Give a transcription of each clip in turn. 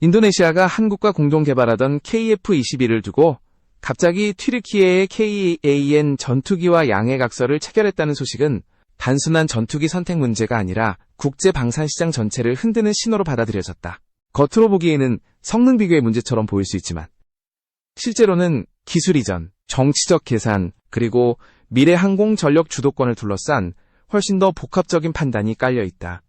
인도네시아가 한국과 공동 개발하던 KF-21을 두고 갑자기 튀르키예의 KAN 전투기와 양해각서를 체결했다는 소식은 단순한 전투기 선택 문제가 아니라 국제 방산시장 전체를 흔드는 신호로 받아들여졌다. 겉으로 보기에는 성능 비교의 문제처럼 보일 수 있지만 실제로는 기술 이전, 정치적 계산, 그리고 미래 항공 전력 주도권을 둘러싼 훨씬 더 복합적인 판단이 깔려있다.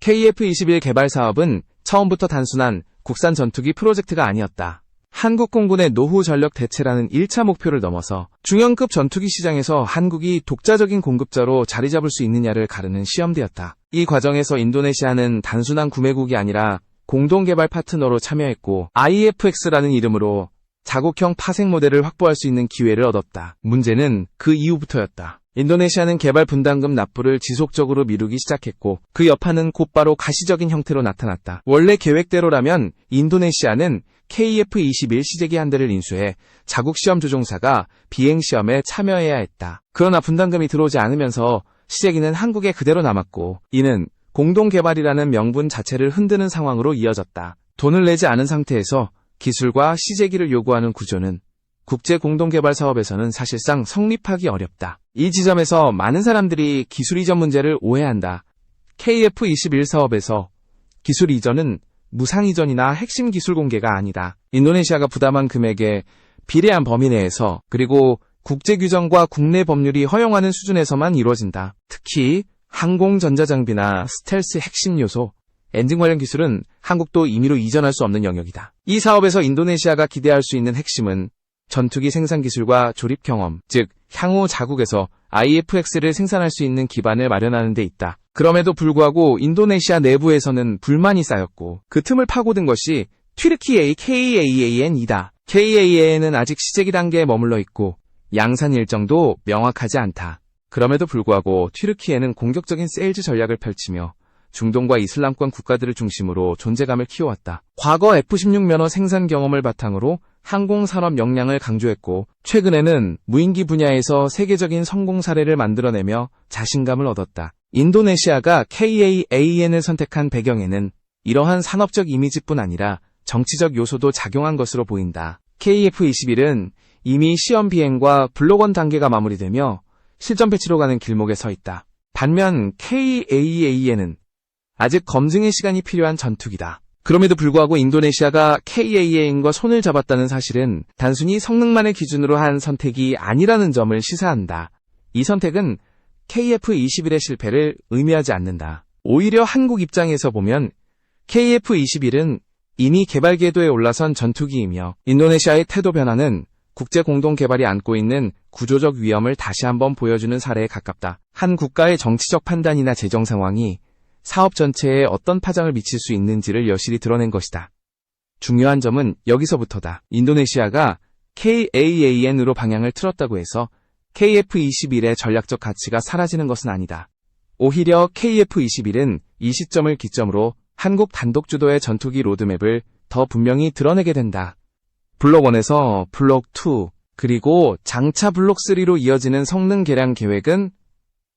KF-21 개발 사업은 처음부터 단순한 국산 전투기 프로젝트가 아니었다. 한국공군의 노후 전력 대체라는 1차 목표를 넘어서 중형급 전투기 시장에서 한국이 독자적인 공급자로 자리 잡을 수 있느냐를 가르는 시험대였다. 이 과정에서 인도네시아는 단순한 구매국이 아니라 공동개발 파트너로 참여했고 IFX라는 이름으로 자국형 파생 모델을 확보할 수 있는 기회를 얻었다. 문제는 그 이후부터였다. 인도네시아는 개발 분담금 납부를 지속적으로 미루기 시작했고 그 여파는 곧바로 가시적인 형태로 나타났다. 원래 계획대로라면 인도네시아는 KF-21 시제기 한 대를 인수해 자국 시험 조종사가 비행시험에 참여해야 했다. 그러나 분담금이 들어오지 않으면서 시제기는 한국에 그대로 남았고 이는 공동개발이라는 명분 자체를 흔드는 상황으로 이어졌다. 돈을 내지 않은 상태에서 기술과 시제기를 요구하는 구조는 국제 공동개발 사업에서는 사실상 성립하기 어렵다. 이 지점에서 많은 사람들이 기술 이전 문제를 오해한다. KF-21 사업에서 기술 이전은 무상 이전이나 핵심 기술 공개가 아니다. 인도네시아가 부담한 금액의 비례한 범위 내에서 그리고 국제 규정과 국내 법률이 허용하는 수준에서만 이루어진다. 특히 항공 전자장비나 스텔스 핵심 요소, 엔진 관련 기술은 한국도 임의로 이전할 수 없는 영역이다. 이 사업에서 인도네시아가 기대할 수 있는 핵심은 전투기 생산 기술과 조립 경험, 즉 향후 자국에서 IFX를 생산할 수 있는 기반을 마련하는 데 있다. 그럼에도 불구하고 인도네시아 내부에서는 불만이 쌓였고 그 틈을 파고든 것이 튀르키예의 KAAN이다. KAAN은 아직 시제기 단계에 머물러 있고 양산 일정도 명확하지 않다. 그럼에도 불구하고 튀르키예는 공격적인 세일즈 전략을 펼치며 중동과 이슬람권 국가들을 중심으로 존재감을 키워왔다. 과거 F-16 면허 생산 경험을 바탕으로 항공산업 역량을 강조했고 최근에는 무인기 분야에서 세계적인 성공 사례를 만들어내며 자신감을 얻었다. 인도네시아가 KAAN을 선택한 배경에는 이러한 산업적 이미지뿐 아니라 정치적 요소도 작용한 것으로 보인다. KF-21은 이미 시험 비행과 블록1 단계가 마무리되며 실전 배치로 가는 길목에 서 있다. 반면 KAAN은 아직 검증의 시간이 필요한 전투기다. 그럼에도 불구하고 인도네시아가 KAAN과 손을 잡았다는 사실은 단순히 성능만을 기준으로 한 선택이 아니라는 점을 시사한다. 이 선택은 KF-21의 실패를 의미하지 않는다. 오히려 한국 입장에서 보면 KF-21은 이미 개발 궤도에 올라선 전투기이며 인도네시아의 태도 변화는 국제 공동 개발이 안고 있는 구조적 위험을 다시 한번 보여주는 사례에 가깝다. 한 국가의 정치적 판단이나 재정 상황이 사업 전체에 어떤 파장을 미칠 수 있는지를 여실히 드러낸 것이다. 중요한 점은 여기서부터다. 인도네시아가 KAAN으로 방향을 틀었다고 해서 KF-21의 전략적 가치가 사라지는 것은 아니다. 오히려 KF-21은 이 시점을 기점으로 한국 단독 주도의 전투기 로드맵을 더 분명히 드러내게 된다. 블록1에서 블록2 그리고 장차 블록3로 이어지는 성능 개량 계획은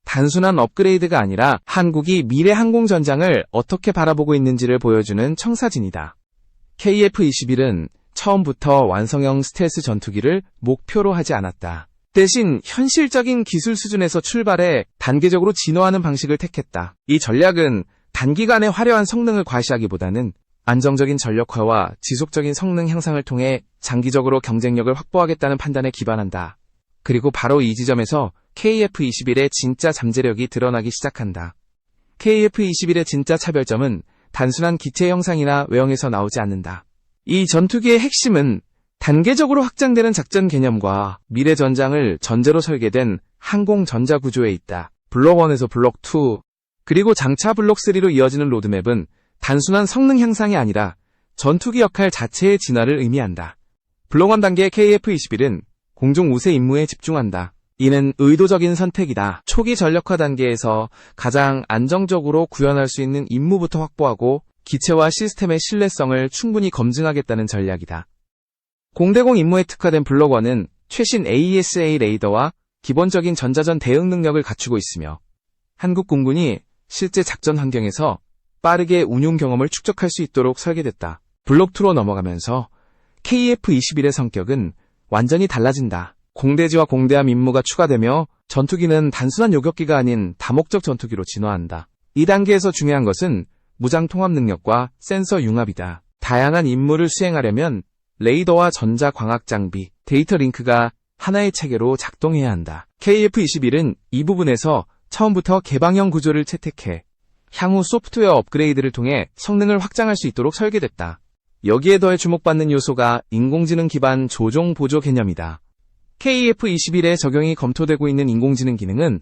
단순한 업그레이드가 아니라 한국이 미래 항공 전장을 어떻게 바라보고 있는지를 보여주는 청사진이다. KF-21은 처음부터 완성형 스텔스 전투기를 목표로 하지 않았다. 대신 현실적인 기술 수준에서 출발해 단계적으로 진화하는 방식을 택했다. 이 전략은 단기간에 화려한 성능을 과시하기보다는 안정적인 전력화와 지속적인 성능 향상을 통해 장기적으로 경쟁력을 확보하겠다는 판단에 기반한다. 그리고 바로 이 지점에서 KF-21의 진짜 잠재력이 드러나기 시작한다. KF-21의 진짜 차별점은 단순한 기체 형상이나 외형에서 나오지 않는다. 이 전투기의 핵심은 단계적으로 확장되는 작전 개념과 미래 전장을 전제로 설계된 항공 전자 구조에 있다. 블록1에서 블록2 그리고 장차 블록3로 이어지는 로드맵은 단순한 성능 향상이 아니라 전투기 역할 자체의 진화를 의미한다. 블록1 단계의 KF-21은 공중 우세 임무에 집중한다. 이는 의도적인 선택이다. 초기 전력화 단계에서 가장 안정적으로 구현할 수 있는 임무부터 확보하고 기체와 시스템의 신뢰성을 충분히 검증하겠다는 전략이다. 공대공 임무에 특화된 블록1은 최신 AESA 레이더와 기본적인 전자전 대응 능력을 갖추고 있으며 한국 공군이 실제 작전 환경에서 빠르게 운용 경험을 축적할 수 있도록 설계됐다. 블록2로 넘어가면서 KF-21의 성격은 완전히 달라진다. 공대지와 공대함 임무가 추가되며 전투기는 단순한 요격기가 아닌 다목적 전투기로 진화한다. 이 단계에서 중요한 것은 무장 통합 능력과 센서 융합이다. 다양한 임무를 수행하려면 레이더와 전자광학 장비, 데이터 링크가 하나의 체계로 작동해야 한다. KF-21은 이 부분에서 처음부터 개방형 구조를 채택해 향후 소프트웨어 업그레이드를 통해 성능을 확장할 수 있도록 설계됐다. 여기에 더해 주목받는 요소가 인공지능 기반 조종 보조 개념이다. KF-21에 적용이 검토되고 있는 인공지능 기능은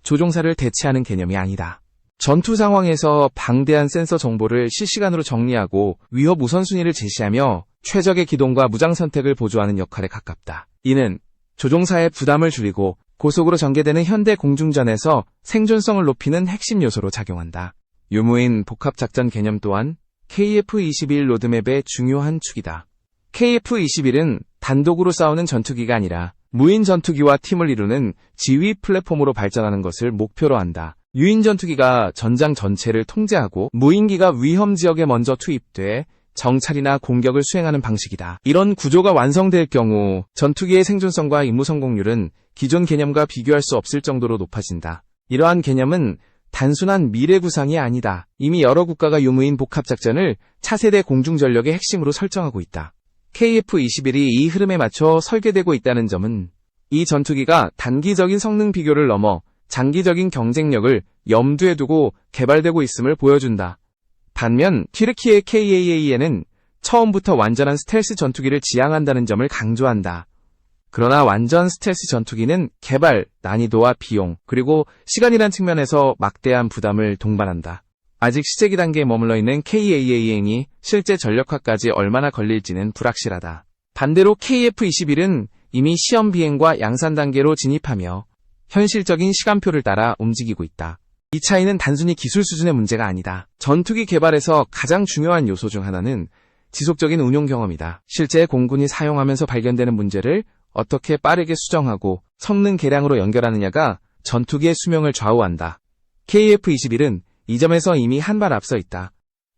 조종사를 대체하는 개념이 아니다. 전투 상황에서 방대한 센서 정보를 실시간으로 정리하고 위협 우선순위를 제시하며 최적의 기동과 무장 선택을 보조하는 역할에 가깝다. 이는 조종사의 부담을 줄이고 고속으로 전개되는 현대 공중전에서 생존성을 높이는 핵심 요소로 작용한다. 유무인 복합작전 개념 또한 KF-21 로드맵의 중요한 축이다. KF-21은 단독으로 싸우는 전투기가 아니라 무인 전투기와 팀을 이루는 지휘 플랫폼으로 발전하는 것을 목표로 한다. 유인 전투기가 전장 전체를 통제하고 무인기가 위험 지역에 먼저 투입돼 정찰이나 공격을 수행하는 방식이다. 이런 구조가 완성될 경우 전투기의 생존성과 임무 성공률은 기존 개념과 비교할 수 없을 정도로 높아진다. 이러한 개념은 단순한 미래 구상이 아니다. 이미 여러 국가가 유무인 복합작전을 차세대 공중전력의 핵심으로 설정하고 있다. KF-21이 이 흐름에 맞춰 설계되고 있다는 점은 이 전투기가 단기적인 성능 비교를 넘어 장기적인 경쟁력을 염두에 두고 개발되고 있음을 보여준다. 반면 튀르키예 KAAN은 처음부터 완전한 스텔스 전투기를 지향한다는 점을 강조한다. 그러나 완전 스텔스 전투기는 개발, 난이도와 비용, 그리고 시간이란 측면에서 막대한 부담을 동반한다. 아직 시제기 단계에 머물러 있는 KAAN이 실제 전력화까지 얼마나 걸릴지는 불확실하다. 반대로 KF-21은 이미 시험 비행과 양산 단계로 진입하며 현실적인 시간표를 따라 움직이고 있다. 이 차이는 단순히 기술 수준의 문제가 아니다. 전투기 개발에서 가장 중요한 요소 중 하나는 지속적인 운용 경험이다. 실제 공군이 사용하면서 발견되는 문제를 어떻게 빠르게 수정하고 성능 개량으로 연결하느냐가 전투기의 수명을 좌우한다. KF-21은 이 점에서 이미 한 발 앞서 있다.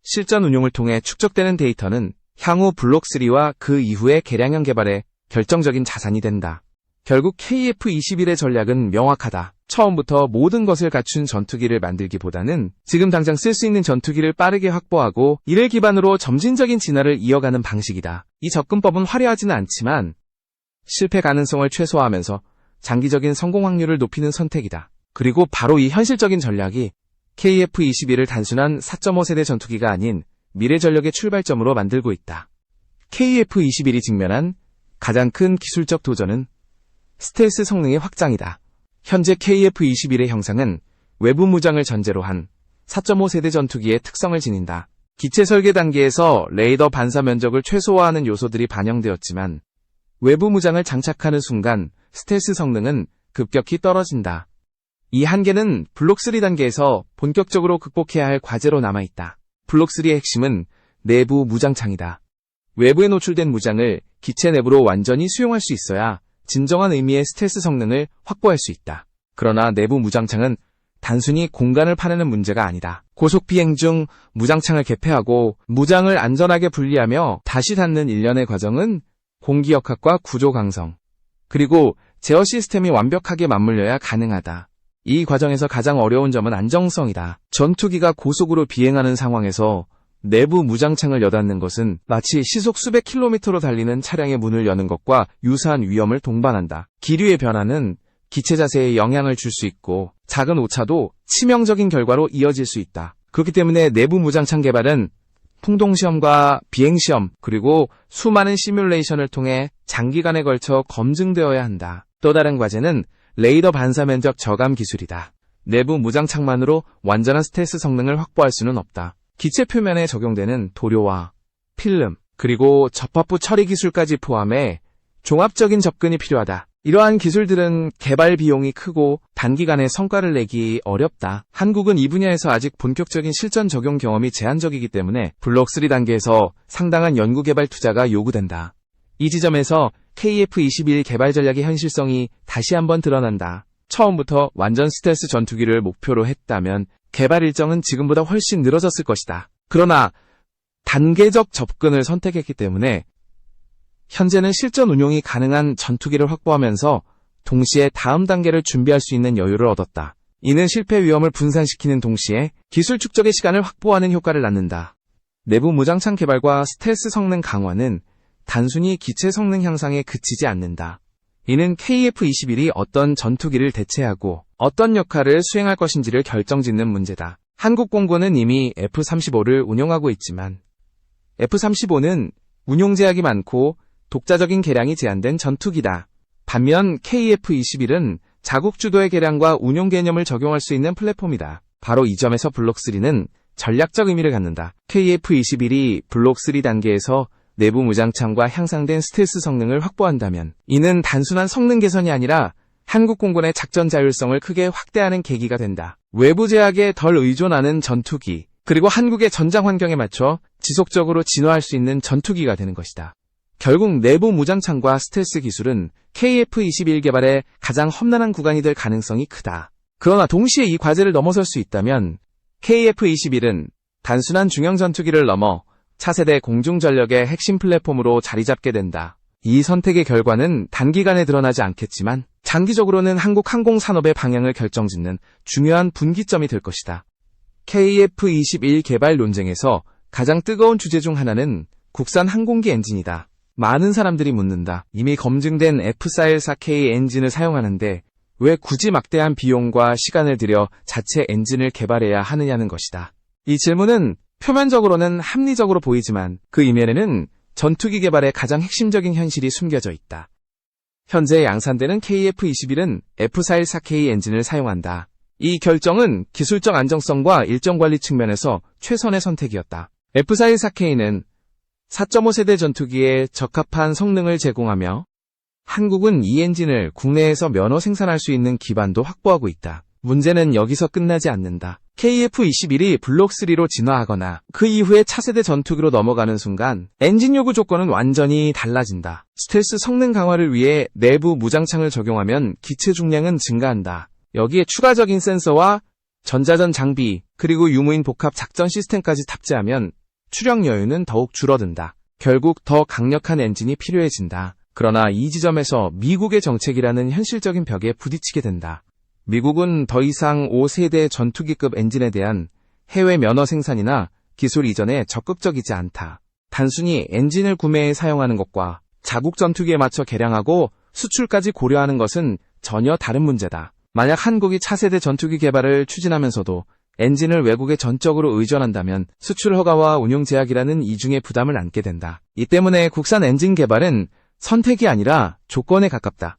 실전 운용을 통해 축적되는 데이터는 향후 블록3와 그 이후의 개량형 개발에 결정적인 자산이 된다. 결국 KF-21의 전략은 명확하다. 처음부터 모든 것을 갖춘 전투기를 만들기보다는 지금 당장 쓸 수 있는 전투기를 빠르게 확보하고 이를 기반으로 점진적인 진화를 이어가는 방식이다. 이 접근법은 화려하지는 않지만 실패 가능성을 최소화하면서 장기적인 성공 확률을 높이는 선택이다. 그리고 바로 이 현실적인 전략이 KF-21을 단순한 4.5세대 전투기가 아닌 미래 전력의 출발점으로 만들고 있다. KF-21이 직면한 가장 큰 기술적 도전은 스텔스 성능의 확장이다. 현재 KF-21의 형상은 외부 무장을 전제로 한 4.5세대 전투기의 특성을 지닌다. 기체 설계 단계에서 레이더 반사 면적을 최소화하는 요소들이 반영되었지만 외부 무장을 장착하는 순간 스텔스 성능은 급격히 떨어진다. 이 한계는 블록3 단계에서 본격적으로 극복해야 할 과제로 남아있다. 블록3의 핵심은 내부 무장창이다. 외부에 노출된 무장을 기체 내부로 완전히 수용할 수 있어야 진정한 의미의 스텔스 성능을 확보할 수 있다. 그러나 내부 무장창은 단순히 공간을 파내는 문제가 아니다. 고속 비행 중 무장창을 개폐하고 무장을 안전하게 분리하며 다시 닫는 일련의 과정은 공기역학과 구조 강성, 그리고 제어 시스템이 완벽하게 맞물려야 가능하다. 이 과정에서 가장 어려운 점은 안정성이다. 전투기가 고속으로 비행하는 상황에서 내부 무장창을 여닫는 것은 마치 시속 수백 킬로미터로 달리는 차량의 문을 여는 것과 유사한 위험을 동반한다. 기류의 변화는 기체 자세에 영향을 줄 수 있고 작은 오차도 치명적인 결과로 이어질 수 있다. 그렇기 때문에 내부 무장창 개발은 풍동시험과 비행시험, 그리고 수많은 시뮬레이션을 통해 장기간에 걸쳐 검증되어야 한다. 또 다른 과제는 레이더 반사 면적 저감 기술이다. 내부 무장창만으로 완전한 스텔스 성능을 확보할 수는 없다. 기체 표면에 적용되는 도료와 필름, 그리고 접합부 처리 기술까지 포함해 종합적인 접근이 필요하다. 이러한 기술들은 개발 비용이 크고 단기간에 성과를 내기 어렵다. 한국은 이 분야에서 아직 본격적인 실전 적용 경험이 제한적이기 때문에 블록3 단계에서 상당한 연구개발 투자가 요구된다. 이 지점에서 KF-21 개발 전략의 현실성이 다시 한번 드러난다. 처음부터 완전 스텔스 전투기를 목표로 했다면 개발 일정은 지금보다 훨씬 늘어졌을 것이다. 그러나 단계적 접근을 선택했기 때문에 현재는 실전 운용이 가능한 전투기를 확보하면서 동시에 다음 단계를 준비할 수 있는 여유를 얻었다. 이는 실패 위험을 분산시키는 동시에 기술 축적의 시간을 확보하는 효과를 낳는다. 내부 무장창 개발과 스텔스 성능 강화는 단순히 기체 성능 향상에 그치지 않는다. 이는 KF-21이 어떤 전투기를 대체하고 어떤 역할을 수행할 것인지를 결정짓는 문제다. 한국 공군은 이미 F-35를 운용하고 있지만 F-35는 운용 제약이 많고 독자적인 개량이 제한된 전투기다. 반면 KF-21은 자국 주도의 개량과 운용 개념을 적용할 수 있는 플랫폼이다. 바로 이 점에서 블록3는 전략적 의미를 갖는다. KF-21이 블록3 단계에서 내부 무장창과 향상된 스텔스 성능을 확보한다면 이는 단순한 성능 개선이 아니라 한국 공군의 작전 자율성을 크게 확대하는 계기가 된다. 외부 제약에 덜 의존하는 전투기, 그리고 한국의 전장 환경에 맞춰 지속적으로 진화할 수 있는 전투기가 되는 것이다. 결국 내부 무장창과 스텔스 기술은 KF-21 개발의 가장 험난한 구간이 될 가능성이 크다. 그러나 동시에 이 과제를 넘어설 수 있다면 KF-21은 단순한 중형 전투기를 넘어 차세대 공중전력의 핵심 플랫폼으로 자리 잡게 된다. 이 선택의 결과는 단기간에 드러나지 않겠지만 장기적으로는 한국 항공산업의 방향을 결정짓는 중요한 분기점이 될 것이다. KF-21 개발 논쟁에서 가장 뜨거운 주제 중 하나는 국산 항공기 엔진이다. 많은 사람들이 묻는다. 이미 검증된 F414K 엔진을 사용하는데 왜 굳이 막대한 비용과 시간을 들여 자체 엔진을 개발해야 하느냐는 것이다. 이 질문은 표면적으로는 합리적으로 보이지만 그 이면에는 전투기 개발의 가장 핵심적인 현실이 숨겨져 있다. 현재 양산되는 KF-21은 F414K 엔진을 사용한다. 이 결정은 기술적 안정성과 일정 관리 측면에서 최선의 선택이었다. F414K는 4.5세대 전투기에 적합한 성능을 제공하며 한국은 이 엔진을 국내에서 면허 생산할 수 있는 기반도 확보하고 있다. 문제는 여기서 끝나지 않는다. KF-21이 블록3로 진화하거나 그 이후에 차세대 전투기로 넘어가는 순간 엔진 요구 조건은 완전히 달라진다. 스텔스 성능 강화를 위해 내부 무장창을 적용하면 기체 중량은 증가한다. 여기에 추가적인 센서와 전자전 장비 그리고 유무인 복합 작전 시스템까지 탑재하면 추력 여유는 더욱 줄어든다. 결국 더 강력한 엔진이 필요해진다. 그러나 이 지점에서 미국의 정책이라는 현실적인 벽에 부딪히게 된다. 미국은 더 이상 5세대 전투기급 엔진에 대한 해외 면허 생산이나 기술 이전에 적극적이지 않다. 단순히 엔진을 구매해 사용하는 것과 자국 전투기에 맞춰 개량하고 수출까지 고려하는 것은 전혀 다른 문제다. 만약 한국이 차세대 전투기 개발을 추진하면서도 엔진을 외국에 전적으로 의존한다면 수출 허가와 운용 제약이라는 이중의 부담을 안게 된다. 이 때문에 국산 엔진 개발은 선택이 아니라 조건에 가깝다.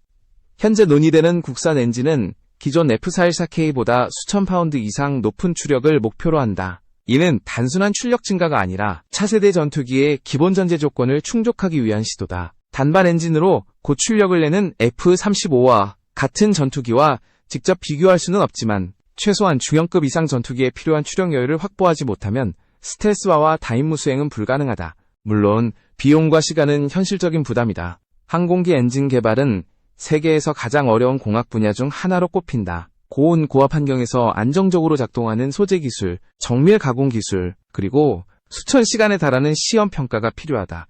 현재 논의되는 국산 엔진은 기존 F414K보다 수천 파운드 이상 높은 추력을 목표로 한다. 이는 단순한 출력 증가가 아니라 차세대 전투기의 기본 전제 조건을 충족하기 위한 시도다. 단발 엔진으로 고출력을 내는 F-35와 같은 전투기와 직접 비교할 수는 없지만 최소한 중형급 이상 전투기에 필요한 추력 여유를 확보하지 못하면 스텔스화와 다임무 수행은 불가능하다. 물론 비용과 시간은 현실적인 부담이다. 항공기 엔진 개발은 세계에서 가장 어려운 공학 분야 중 하나로 꼽힌다. 고온 고압 환경에서 안정적으로 작동하는 소재 기술, 정밀 가공 기술, 그리고 수천 시간에 달하는 시험 평가가 필요하다.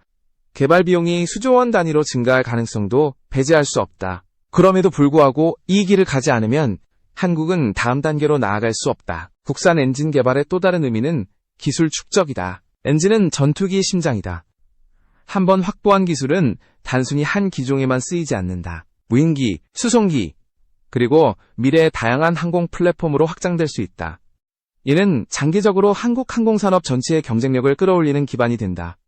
개발 비용이 수조 원 단위로 증가할 가능성도 배제할 수 없다. 그럼에도 불구하고 이 길을 가지 않으면 한국은 다음 단계로 나아갈 수 없다. 국산 엔진 개발의 또 다른 의미는 기술 축적이다. 엔진은 전투기의 심장이다. 한번 확보한 기술은 단순히 한 기종에만 쓰이지 않는다. 무인기, 수송기, 그리고 미래의 다양한 항공 플랫폼으로 확장될 수 있다. 이는 장기적으로 한국 항공산업 전체의 경쟁력을 끌어올리는 기반이 된다.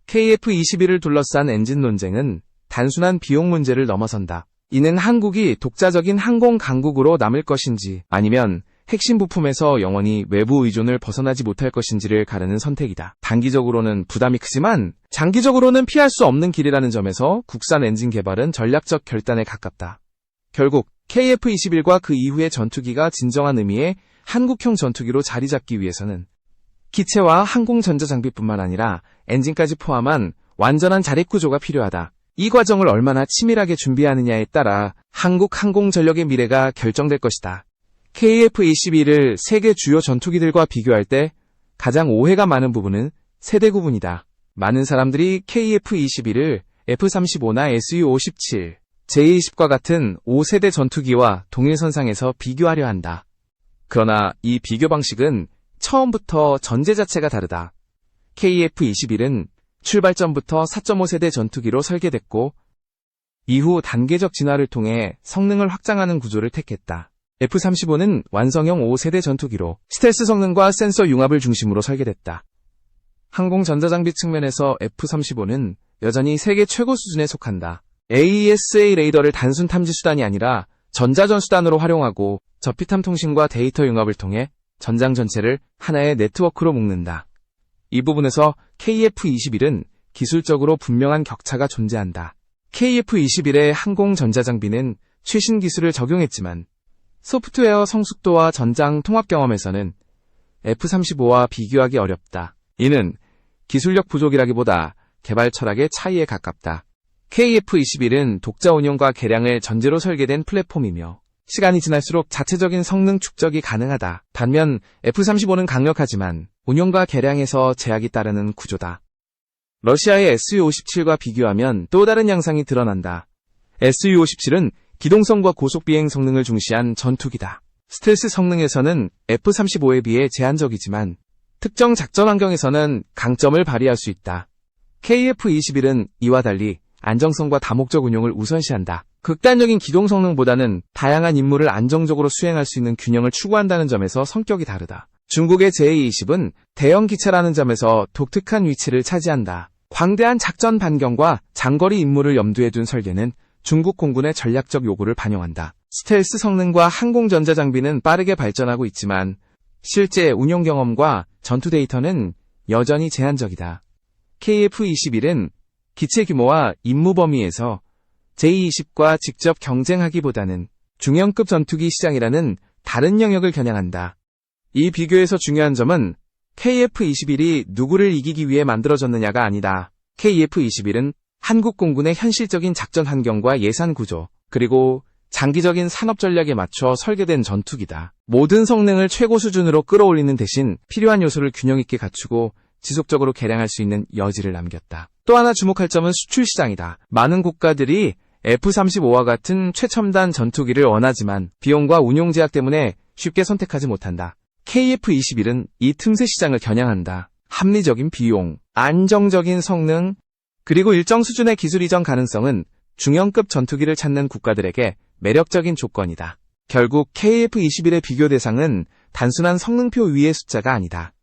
KF-21을 둘러싼 엔진 논쟁은 단순한 비용 문제를 넘어선다. 이는 한국이 독자적인 항공 강국으로 남을 것인지 아니면 핵심 부품에서 영원히 외부 의존을 벗어나지 못할 것인지를 가르는 선택이다. 단기적으로는 부담이 크지만 장기적으로는 피할 수 없는 길이라는 점에서 국산 엔진 개발은 전략적 결단에 가깝다. 결국 KF-21과 그 이후의 전투기가 진정한 의미의 한국형 전투기로 자리 잡기 위해서는 기체와 항공 전자장비뿐만 아니라 엔진까지 포함한 완전한 자립구조가 필요하다. 이 과정을 얼마나 치밀하게 준비하느냐에 따라 한국 항공전력의 미래가 결정될 것이다. KF-21을 세계 주요 전투기들과 비교할 때 가장 오해가 많은 부분은 세대 구분이다. 많은 사람들이 KF-21을 F-35나 Su-57, J-20과 같은 5세대 전투기와 동일선상에서 비교하려 한다. 그러나 이 비교 방식은 처음부터 전제 자체가 다르다. KF-21은 출발점부터 4.5세대 전투기로 설계됐고 이후 단계적 진화를 통해 성능을 확장하는 구조를 택했다. F-35는 완성형 5세대 전투기로 스텔스 성능과 센서 융합을 중심으로 설계됐다. 항공 전자장비 측면에서 F-35는 여전히 세계 최고 수준에 속한다. AESA 레이더를 단순 탐지 수단이 아니라 전자전 수단으로 활용하고 저피탐 통신과 데이터 융합을 통해 전장 전체를 하나의 네트워크로 묶는다. 이 부분에서 KF-21은 기술적으로 분명한 격차가 존재한다. KF-21의 항공 전자장비는 최신 기술을 적용했지만 소프트웨어 성숙도와 전장 통합 경험에서는 F-35와 비교하기 어렵다. 이는 기술력 부족이라기보다 개발 철학의 차이에 가깝다. KF-21은 독자 운용과 개량을 전제로 설계된 플랫폼이며 시간이 지날수록 자체적인 성능 축적이 가능하다. 반면 F-35는 강력하지만 운용과 개량에서 제약이 따르는 구조다. 러시아의 Su-57과 비교하면 또 다른 양상이 드러난다. Su-57은 기동성과 고속 비행 성능을 중시한 전투기다. 스텔스 성능에서는 F-35에 비해 제한적이지만 특정 작전 환경에서는 강점을 발휘할 수 있다. KF-21은 이와 달리 안정성과 다목적 운용을 우선시한다. 극단적인 기동 성능보다는 다양한 임무를 안정적으로 수행할 수 있는 균형을 추구한다는 점에서 성격이 다르다. 중국의 J-20은 대형 기체라는 점에서 독특한 위치를 차지한다. 광대한 작전 반경과 장거리 임무를 염두에 둔 설계는 중국 공군의 전략적 요구를 반영한다. 스텔스 성능과 항공 전자장비는 빠르게 발전하고 있지만 실제 운용 경험과 전투 데이터는 여전히 제한적이다. KF-21은 기체 규모와 임무 범위에서 J-20과 직접 경쟁하기보다는 중형급 전투기 시장이라는 다른 영역을 겨냥한다. 이 비교에서 중요한 점은 KF-21이 누구를 이기기 위해 만들어졌느냐가 아니다. KF-21은 한국 공군의 현실적인 작전 환경과 예산 구조, 그리고 장기적인 산업 전략에 맞춰 설계된 전투기다. 모든 성능을 최고 수준으로 끌어올리는 대신 필요한 요소를 균형 있게 갖추고 지속적으로 개량할 수 있는 여지를 남겼다. 또 하나 주목할 점은 수출 시장이다. 많은 국가들이 F-35와 같은 최첨단 전투기를 원하지만 비용과 운용 제약 때문에 쉽게 선택하지 못한다. KF-21은 이 틈새 시장을 겨냥한다. 합리적인 비용, 안정적인 성능, 그리고 일정 수준의 기술 이전 가능성은 중형급 전투기를 찾는 국가들에게 매력적인 조건이다. 결국 KF-21의 비교 대상은 단순한 성능표 위의 숫자가 아니다.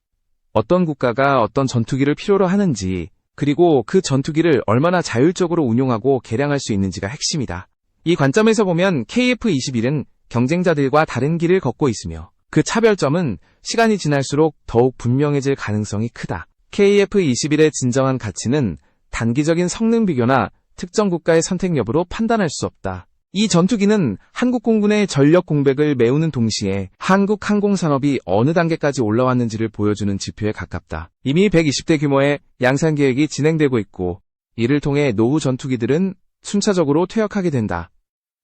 어떤 국가가 어떤 전투기를 필요로 하는지, 그리고 그 전투기를 얼마나 자율적으로 운용하고 개량할 수 있는지가 핵심이다. 이 관점에서 보면 KF-21은 경쟁자들과 다른 길을 걷고 있으며 그 차별점은 시간이 지날수록 더욱 분명해질 가능성이 크다. KF-21의 진정한 가치는 단기적인 성능 비교나 특정 국가의 선택 여부로 판단할 수 없다. 이 전투기는 한국 공군의 전력 공백을 메우는 동시에 한국 항공산업이 어느 단계까지 올라왔는지를 보여주는 지표에 가깝다. 이미 120대 규모의 양산 계획이 진행되고 있고 이를 통해 노후 전투기들은 순차적으로 퇴역하게 된다.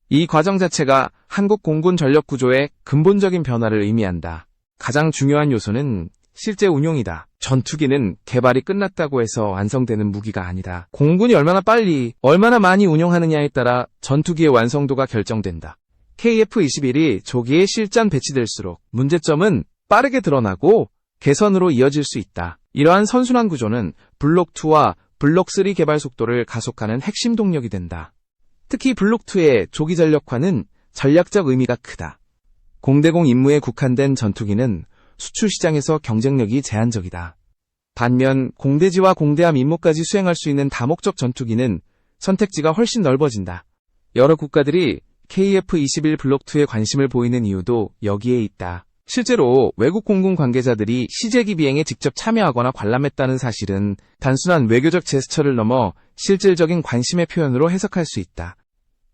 이 과정 자체가 한국 공군 전력 구조의 근본적인 변화를 의미한다. 가장 중요한 요소는 실제 운용이다. 전투기는 개발이 끝났다고 해서 완성되는 무기가 아니다. 공군이 얼마나 빨리, 얼마나 많이 운용하느냐에 따라 전투기의 완성도가 결정된다. KF-21이 조기에 실전 배치될수록 문제점은 빠르게 드러나고 개선으로 이어질 수 있다. 이러한 선순환 구조는 블록2와 블록3 개발 속도를 가속하는 핵심 동력이 된다. 특히 블록2의 조기 전력화는 전략적 의미가 크다. 공대공 임무에 국한된 전투기는 수출 시장에서 경쟁력이 제한적이다. 반면 공대지와 공대함 임무까지 수행할 수 있는 다목적 전투기는 선택지가 훨씬 넓어진다. 여러 국가들이 KF-21 블록2에 관심을 보이는 이유도 여기에 있다. 실제로 외국 공군 관계자들이 시제기 비행에 직접 참여하거나 관람했다는 사실은 단순한 외교적 제스처를 넘어 실질적인 관심의 표현으로 해석할 수 있다.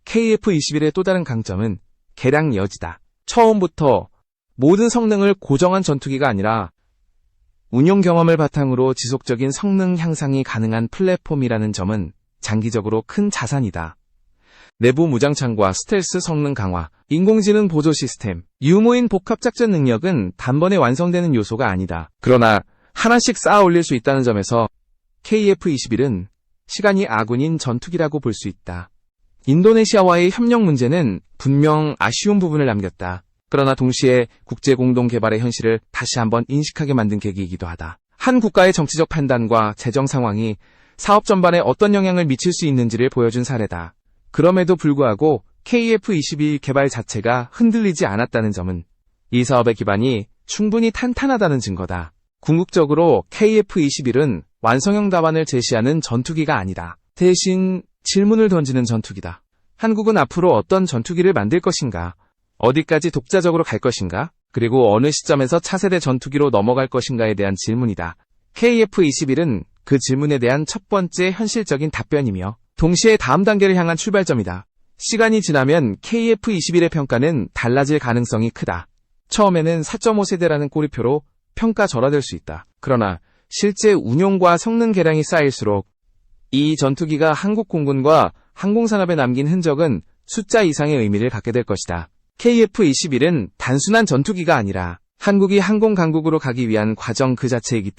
KF-21의 또 다른 강점은 개량 여지다. 처음부터 모든 성능을 고정한 전투기가 아니라 운용 경험을 바탕으로 지속적인 성능 향상이 가능한 플랫폼이라는 점은 장기적으로 큰 자산이다. 내부 무장창과 스텔스 성능 강화, 인공지능 보조 시스템, 유무인 복합작전 능력은 단번에 완성되는 요소가 아니다. 그러나 하나씩 쌓아 올릴 수 있다는 점에서 KF-21은 시간이 아군인 전투기라고 볼 수 있다. 인도네시아와의 협력 문제는 분명 아쉬운 부분을 남겼다. 그러나 동시에 국제공동개발의 현실을 다시 한번 인식하게 만든 계기이기도 하다. 한 국가의 정치적 판단과 재정 상황이 사업 전반에 어떤 영향을 미칠 수 있는지를 보여준 사례다. 그럼에도 불구하고 KF-21 개발 자체가 흔들리지 않았다는 점은 이 사업의 기반이 충분히 탄탄하다는 증거다. 궁극적으로 KF-21은 완성형 답안을 제시하는 전투기가 아니다. 대신 질문을 던지는 전투기다. 한국은 앞으로 어떤 전투기를 만들 것인가? 어디까지 독자적으로 갈 것인가? 그리고 어느 시점에서 차세대 전투기로 넘어갈 것인가에 대한 질문이다. KF-21은 그 질문에 대한 첫 번째 현실적인 답변이며 동시에 다음 단계를 향한 출발점이다. 시간이 지나면 KF-21의 평가는 달라질 가능성이 크다. 처음에는 4.5세대라는 꼬리표로 평가절하될 수 있다. 그러나 실제 운용과 성능 개량이 쌓일수록 이 전투기가 한국 공군과 항공산업에 남긴 흔적은 숫자 이상의 의미를 갖게 될 것이다. KF-21은 단순한 전투기가 아니라 한국이 항공 강국으로 가기 위한 과정 그 자체이기 때문이다.